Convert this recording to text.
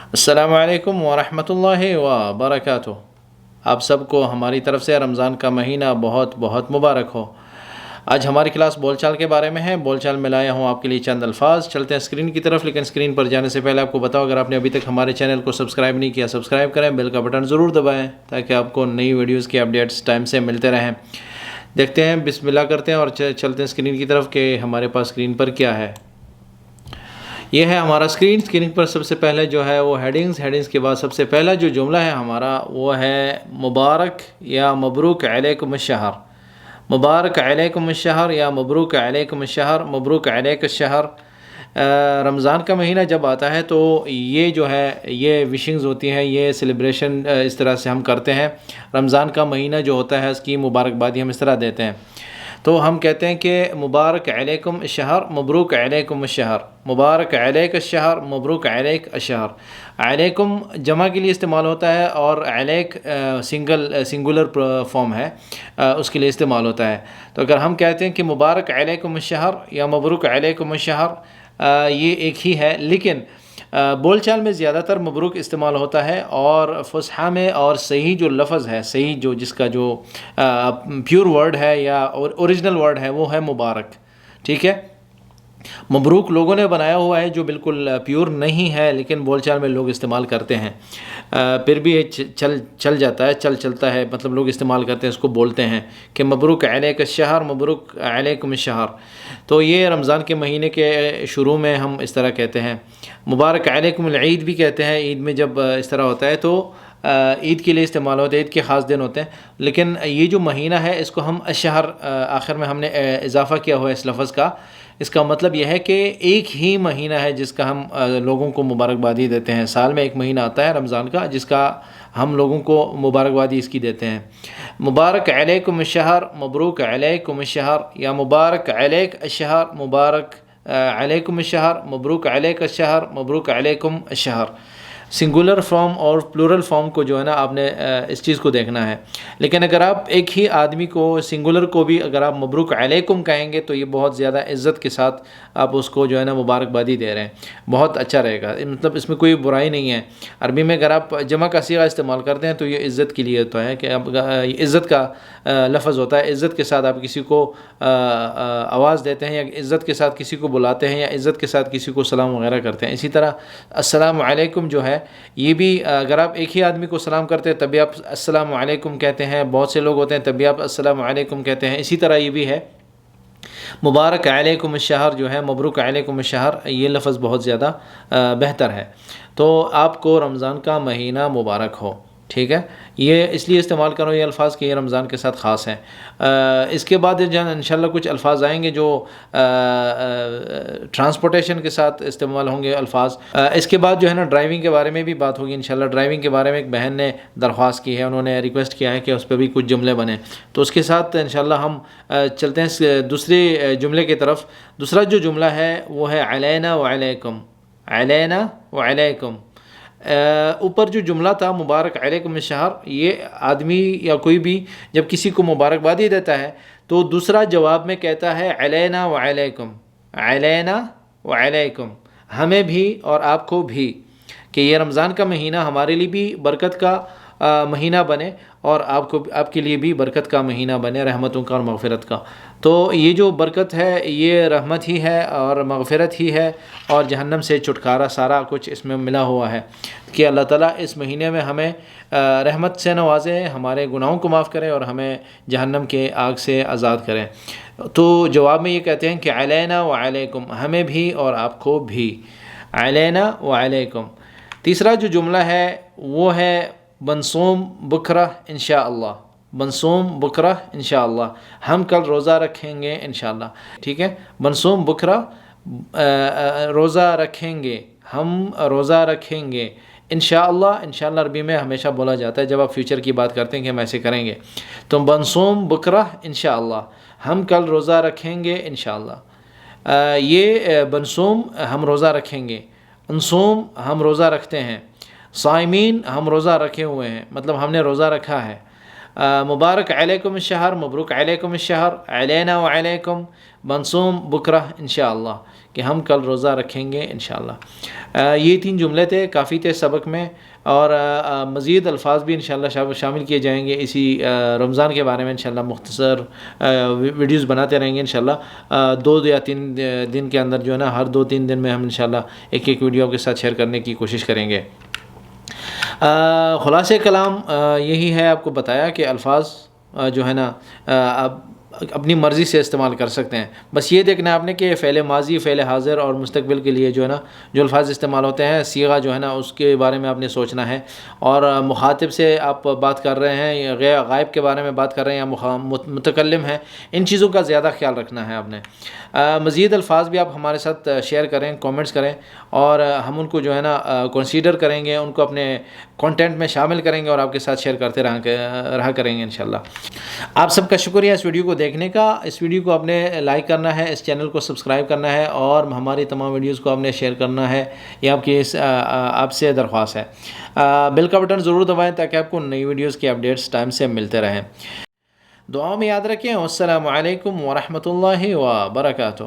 السلام علیکم ورحمۃ اللہ وبرکاتہ۔ آپ سب کو ہماری طرف سے رمضان کا مہینہ بہت بہت مبارک ہو۔ آج ہماری کلاس بول چال کے بارے میں ہے۔ بول چال میں لایا ہوں آپ کے لیے چند الفاظ۔ چلتے ہیں اسکرین کی طرف، لیکن اسکرین پر جانے سے پہلے آپ کو بتاؤ، اگر آپ نے ابھی تک ہمارے چینل کو سبسکرائب نہیں کیا، سبسکرائب کریں، بیل کا بٹن ضرور دبائیں تاکہ آپ کو نئی ویڈیوز کی اپڈیٹس ٹائم سے ملتے رہیں۔ دیکھتے ہیں، بسم اللہ کرتے ہیں اور چلتے ہیں اسکرین کی طرف کہ ہمارے پاس اسکرین پر کیا ہے۔ یہ ہے ہمارا اسکرین پر سب سے پہلے جو ہے وہ ہیڈنگز کے بعد سب سے پہلا جو جملہ ہے ہمارا وہ ہے مبارک یا مبروک علیکم الشہر۔ مبارک علیکم الشہر یا مبروک علیکم الشہر، مبروک علیک الشہر۔ رمضان کا مہینہ جب آتا ہے تو یہ جو ہے یہ وشنگز ہوتی ہیں، یہ سیلیبریشن اس طرح سے ہم کرتے ہیں۔ رمضان کا مہینہ جو ہوتا ہے اس کی مبارکبادی ہم اس طرح دیتے ہیں، تو ہم کہتے ہیں کہ مبارک علیکم الشہر، مبروک علیکم الشہر، مبارک علیک الشہر، مبروک علیک الشہر۔ علیکم جمع کے لیے استعمال ہوتا ہے اور علیک سنگولر فارم ہے، اس کے لیے استعمال ہوتا ہے۔ تو اگر ہم کہتے ہیں کہ مبارک علیکم الشہر یا مبروک علیکم الشہر، یہ ایک ہی ہے، لیکن بول چال میں زیادہ تر مبروک استعمال ہوتا ہے، اور فصحیٰ میں اور صحیح جو لفظ ہے، صحیح جو جس کا جو پیور ورڈ ہے یا اوریجنل ورڈ ہے وہ ہے مبارک۔ ٹھیک ہے، مبروک لوگوں نے بنایا ہوا ہے جو بالکل پیور نہیں ہے، لیکن بول چال میں لوگ استعمال کرتے ہیں، پھر بھی چل جاتا ہے، چلتا ہے، مطلب لوگ استعمال کرتے ہیں، اس کو بولتے ہیں کہ مبروک علیک الشہر، مبروک علیکم الشہر۔ تو یہ رمضان کے مہینے کے شروع میں ہم اس طرح کہتے ہیں۔ مبارک علیکم العید بھی کہتے ہیں، عید میں جب اس طرح ہوتا ہے تو عید کے لیے استعمال ہوتے ہیں، عید کے خاص دن ہوتے ہیں، لیکن یہ جو مہینہ ہے اس کو ہم الشہر آخر میں ہم نے اضافہ کیا ہوا ہے اس لفظ کا۔ اس کا مطلب یہ ہے کہ ایک ہی مہینہ ہے جس کا ہم لوگوں کو مبارکبادی دیتے ہیں۔ سال میں ایک مہینہ آتا ہے رمضان کا جس کا ہم لوگوں کو مبارکبادی اس کی دیتے ہیں۔ مبارک علیکم الشہر، مبروک علیکم الشہر، یا مبارک علیک الشہر، مبارک علیکم الشہر، مبروک علیک الشہر، مبروک علیکم الشہر۔ سنگولر فارم اور پلورل فارم کو جو ہے نا آپ نے اس چیز کو دیکھنا ہے، لیکن اگر آپ ایک ہی آدمی کو سنگولر کو بھی اگر آپ مبروک علیکم کہیں گے تو یہ بہت زیادہ عزت کے ساتھ آپ اس کو جو ہے نا مبارکبادی دے رہے ہیں، بہت اچھا رہے گا، مطلب اس میں کوئی برائی نہیں ہے۔ عربی میں اگر آپ جمع کا صیغہ استعمال کرتے ہیں تو یہ عزت کے لیے ہوتا ہے کہ عزت کا لفظ ہوتا ہے، عزت کے ساتھ آپ کسی کو آواز دیتے ہیں یا عزت کے ساتھ کسی کو بلاتے ہیں یا عزت کے ساتھ کسی کو سلام وغیرہ کرتے ہیں۔ اسی طرح السلام علیکم جو ہے یہ بھی اگر آپ ایک ہی آدمی کو سلام کرتے ہیں تب بھی آپ السلام علیکم کہتے ہیں، بہت سے لوگ ہوتے ہیں تب بھی آپ السلام علیکم کہتے ہیں۔ اسی طرح یہ بھی ہے مبارک علیکم الشہر جو ہے، مبروک علیکم الشہر، یہ لفظ بہت زیادہ بہتر ہے۔ تو آپ کو رمضان کا مہینہ مبارک ہو، ٹھیک ہے، یہ اس لیے استعمال کرو یہ الفاظ کہ یہ رمضان کے ساتھ خاص ہیں۔ اس کے بعد جو ہے انشاءاللہ کچھ الفاظ آئیں گے جو ٹرانسپورٹیشن کے ساتھ استعمال ہوں گے الفاظ۔ اس کے بعد جو ہے نا ڈرائیونگ کے بارے میں بھی بات ہوگی انشاءاللہ۔ ڈرائیونگ کے بارے میں ایک بہن نے درخواست کی ہے، انہوں نے ریکویسٹ کیا ہے کہ اس پہ بھی کچھ جملے بنیں، تو اس کے ساتھ انشاءاللہ ہم چلتے ہیں دوسرے جملے کی طرف۔ دوسرا جو جملہ ہے وہ ہے علینا وعلیکم، علینا وعلیکم۔ اوپر جو جملہ تھا مبارک علیکم الشہر، یہ آدمی یا کوئی بھی جب کسی کو مبارکبادی دیتا ہے تو دوسرا جواب میں کہتا ہے علینا وعلیکم، علینا وعلیکم، ہمیں بھی اور آپ کو بھی، کہ یہ رمضان کا مہینہ ہمارے لیے بھی برکت کا مہینہ بنے اور آپ کے لیے بھی برکت کا مہینہ بنے، رحمتوں کا اور مغفرت کا۔ تو یہ جو برکت ہے یہ رحمت ہی ہے اور مغفرت ہی ہے، اور جہنم سے چھٹکارا سارا کچھ اس میں ملا ہوا ہے کہ اللہ تعالیٰ اس مہینے میں ہمیں رحمت سے نوازے، ہمارے گناہوں کو معاف کرے اور ہمیں جہنم کے آگ سے آزاد کرے۔ تو جواب میں یہ کہتے ہیں کہ علینا وعلیکم، ہمیں بھی اور آپ کو بھی، علینا وعلیکم۔ تیسرا جو جملہ ہے وہ ہے بنصوم بکرہ انشاءاللہ، بنصوم بکرہ انشاءاللہ، ہم کل روزہ رکھیں گے انشاءاللہ، ٹھیک ہے، بنصوم بکرہ روزہ رکھیں گے، ہم روزہ رکھیں گے انشاءاللہ۔ انشاءاللہ عربی میں ہمیشہ بولا جاتا ہے جب آپ فیوچر کی بات کرتے ہیں کہ ہم ایسے کریں گے، تو بنصوم بکرہ انشاءاللہ، ہم کل روزہ رکھیں گے انشاءاللہ۔ یہ بنصوم ہم روزہ رکھیں گے، انصوم ہم روزہ رکھتے ہیں، صائمین ہم روزہ رکھے ہوئے ہیں، مطلب ہم نے روزہ رکھا ہے، مبارک علیکم الشہر، مبروک علیکم الشہر، علینا و علیکم، منصوم بکرہ انشاءاللہ، کہ ہم کل روزہ رکھیں گے انشاءاللہ۔ یہ 3 جملے تھے، کافی تھے سبق میں، اور مزید الفاظ بھی انشاءاللہ شامل کیے جائیں گے اسی رمضان کے بارے میں انشاءاللہ۔ مختصر ویڈیوز بناتے رہیں گے انشاءاللہ، 2 یا 3 دن کے اندر جو ہے نا، ہر 2-3 دن میں ہم انشاءاللہ ایک ویڈیو آپ کے ساتھ شیئر کرنے کی کوشش کریں گے۔ خلاصہ کلام یہی ہے، آپ کو بتایا کہ الفاظ جو ہے نا آپ اپنی مرضی سے استعمال کر سکتے ہیں، بس یہ دیکھنا ہے آپ نے کہ فعل ماضی، فعل حاضر اور مستقبل کے لیے جو ہے نا جو الفاظ استعمال ہوتے ہیں، صیغہ جو ہے نا اس کے بارے میں آپ نے سوچنا ہے، اور مخاطب سے آپ بات کر رہے ہیں یا غائب کے بارے میں بات کر رہے ہیں یا متکلم ہیں، ان چیزوں کا زیادہ خیال رکھنا ہے آپ نے۔ مزید الفاظ بھی آپ ہمارے ساتھ شیئر کریں، کومنٹس کریں، اور ہم ان کو جو ہے نا کنسیڈر کریں گے، ان کو اپنے کانٹینٹ میں شامل کریں گے اور آپ کے ساتھ شیئر کرتے رہا کریں گے انشاءاللہ۔ آپ سب کا شکریہ اس ویڈیو کو دیکھنے کا۔ اس ویڈیو کو آپ نے لائک کرنا ہے، اس چینل کو سبسکرائب کرنا ہے، اور ہماری تمام ویڈیوز کو آپ نے شیئر کرنا ہے، یہ آپ سے درخواست ہے۔ بیل کا بٹن ضرور دبائیں تاکہ آپ کو نئی ویڈیوز کی اپڈیٹس ٹائم سے ملتے رہیں۔ دعاؤں میں یاد رکھیں۔ السلام علیکم ورحمۃ اللہ وبرکاتہ۔